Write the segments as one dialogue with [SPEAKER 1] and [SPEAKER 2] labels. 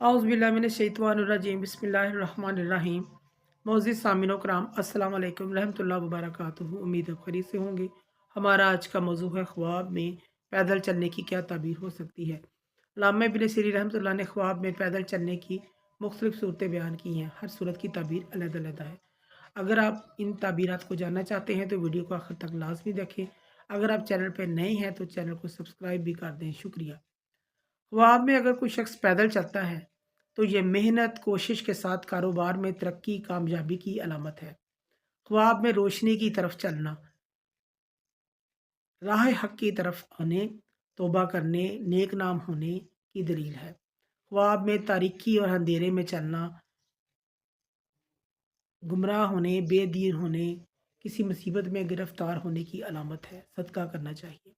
[SPEAKER 1] औज़ुबिल्लाहिमिनश्शैतानिर्रजीम बिस्मिल्लाहिर्रहमानिर्रहीम। मोअज़्ज़िज़ सामिनो कराम अस्सलाम वालेकुम रहमतुल्लाहि व बरकातुहू। उम्मीद है खैरियत से होंगे। हमारा आज का मौज़ू है ख्वाब में पैदल चलने की क्या ताबीर हो सकती है। अल्लामा इब्न सीरीन रहमतुल्लाह ने ख्वाब में पैदल चलने की मुख्तलिफ सूरतें बयान की हैं। हर सूरत की ताबीर अलग-अलग है। अगर आप इन ताबीरात को जानना चाहते हैं तो वीडियो को आखिर तक लाज़मी देखें। अगर आप चैनल पर नए हैं तो चैनल को सब्सक्राइब भी कर दें। शुक्रिया। ख्वाब में अगर कोई शख्स पैदल चलता है तो ये मेहनत कोशिश के साथ कारोबार में तरक्की कामयाबी की अलामत है। ख्वाब में रोशनी की तरफ चलना राह हक की तरफ आने, तौबा करने, नेक नाम होने की दलील है। ख्वाब में तारीकी और अंधेरे में चलना गुमराह होने, बेदीन होने, किसी मुसीबत में गिरफ्तार होने की अलामत है। सदका करना चाहिए।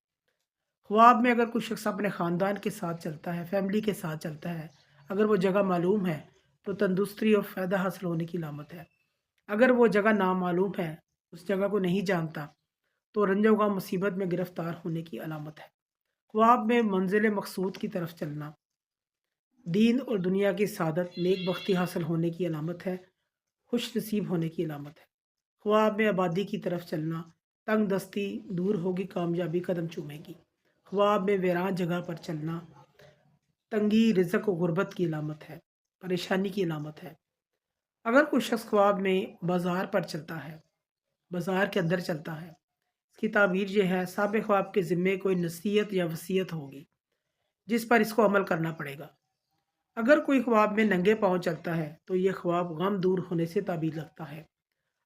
[SPEAKER 1] ख्वाब में अगर कोई शख्स अपने ख़ानदान के साथ चलता है, फैमिली के साथ चलता है, अगर वो जगह मालूम है तो तंदुरुस्ती और फ़ायदा हासिल होने की अलामत है। अगर वो जगह नामालूम है, उस जगह को नहीं जानता, तो रंजो गम मुसीबत में गिरफ्तार होने की अलामत है। ख्वाब में मंजिल मकसूद की तरफ चलना दीन और दुनिया की सादत नेक बख्ती हासिल होने की अलामत है, खुश नसीब होने की अलामत है। ख्वाब में आबादी की तरफ चलना तंग दस्ती दूर होगी, कामयाबी कदम चूमेगी। ख्वाब में वीरान जगह पर चलना तंगी रिज़्क और गुर्बत की अलामत है, परेशानी की अलामत है। अगर कोई शख्स ख्वाब में बाज़ार पर चलता है, बाज़ार के अंदर चलता है, इसकी ताबीर ये है साहिब ख्वाब के ज़िम्मे कोई नसीहत या वसीयत होगी जिस पर इसको अमल करना पड़ेगा। अगर कोई ख्वाब में नंगे पाँव चलता है तो ये ख्वाब गम दूर होने से ताबीर लगता है।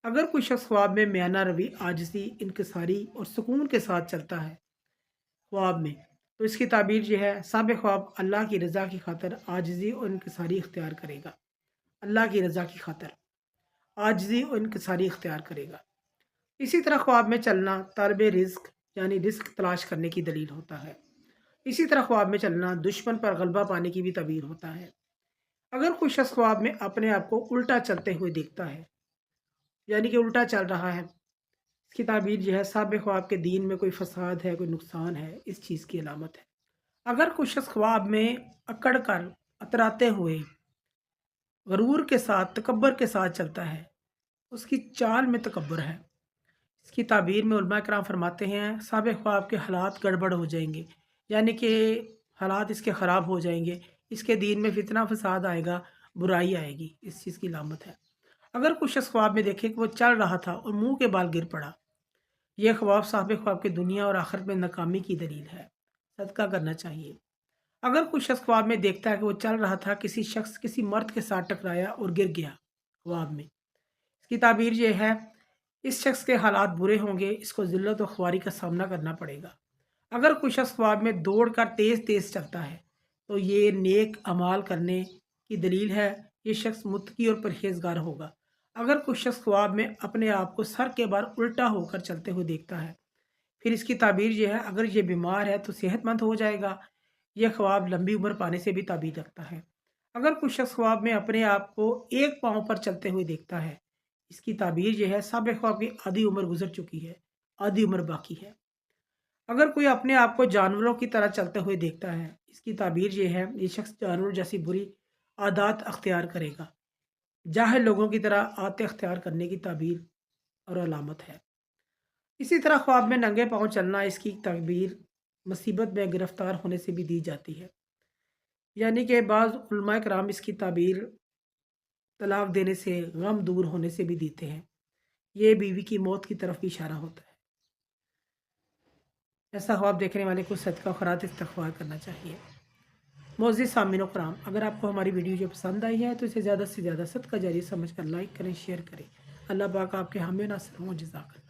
[SPEAKER 1] अगर कोई शख्स ख्वाब में म्याना रवि आजिज़ी इनकिसारी और सुकून के साथ चलता है ख्वाब में, तो इसकी ताबीर ये है साहिब ख्वाब अल्लाह की रज़ा की खातिर आजिज़ी और इनकिसारी इख्तियार करेगा। अल्लाह की रज़ा की खातिर आजिज़ी और इनकिसारी इख्तियार करेगा। इसी तरह ख्वाब में चलना तलब रिज़्क यानी रिज़्क तलाश करने की दलील होता है। इसी तरह ख्वाब में चलना दुश्मन पर गलबा पाने की भी ताबीर होता है। अगर कोई शख्स ख्वाब में अपने आप को उल्टा चलते हुए देखता है, यानी कि उल्टा चल रहा है, इसकी ताबीर यह है साहिब ख्वाब के दीन में कोई फसाद है, कोई नुकसान है, इस चीज़ की अलामत है। अगर कोई शख्स ख्वाब में अकड़ कर अतराते हुए गरूर के साथ तकब्बर के साथ चलता है, उसकी चाल में तकब्बर है। इसकी ताबीर में उलमा कराम फरमाते हैं साहिब ख्वाब के हालात गड़बड़ हो जाएंगे, यानी कि हालात इसके ख़राब हो जाएंगे, इसके दीन में फितना फसाद आएगा, बुराई आएगी, इस चीज़ की लामत है। अगर कुछ शख्स ख्वाब में देखे कि वो चल रहा था और मुंह के बाल गिर पड़ा, यह ख्वाब साहिब ख्वाब के दुनिया और आखिरत में नाकामी की दलील है। सदका करना चाहिए। अगर कोई शख्स ख्वाब में देखता है कि वो चल रहा था, किसी शख्स किसी मर्द के साथ टकराया और गिर गया ख्वाब में, इसकी ताबीर यह है इस शख्स के हालात बुरे होंगे, इसको ज़िल्लत और ख्वारी का सामना करना पड़ेगा। अगर कोई शख्स ख्वाब में दौड़ कर तेज़ तेज़ चलता है तो ये नेक अमाल करने की दलील है, ये शख्स मुत्तकी और परहेज़गार होगा। अगर कोई शख्स ख्वाब में अपने आप को सर के बार उल्टा होकर चलते हुए देखता है, फिर इसकी ताबीर यह है अगर ये बीमार है तो सेहतमंद हो जाएगा। यह ख्वाब लंबी उम्र पाने से भी ताबीर रखता है। अगर कोई शख्स ख्वाब में अपने आप को एक पाँव पर चलते हुए देखता है, इसकी ताबीर यह है साहिब ख्वाब की आधी उम्र गुजर चुकी है, आधी उम्र बाकी है। अगर कोई अपने आप को जानवरों की तरह चलते हुए देखता है, इसकी ताबीर यह है ये शख्स जानवर जैसी बुरी आदत अख्तियार करेगा। जाहिल लोगों की तरह आदतें अख्तियार करने की ताबीर और अलामत है। इसी तरह ख्वाब में नंगे पाँव चलना, इसकी ताबीर मुसीबत में गिरफ्तार होने से भी दी जाती है। यानी कि बाज़ उलमाए कराम इसकी ताबीर तलाक देने से, गम दूर होने से भी देते हैं। ये बीवी की मौत की तरफ भी इशारा होता है। ऐसा ख्वाब देखने वाले को सदका खैरात इस्तग़फ़ार करना चाहिए। मोअज़्ज़िज़ सामिनो कराम, अगर आपको हमारी वीडियो जो पसंद आई है तो इसे ज़्यादा से ज़्यादा सदका जारी समझ कर लाइक करें, शेयर करें। अल्लाह पाक आपके हामी नासिर हों। जज़ाकल्लाह।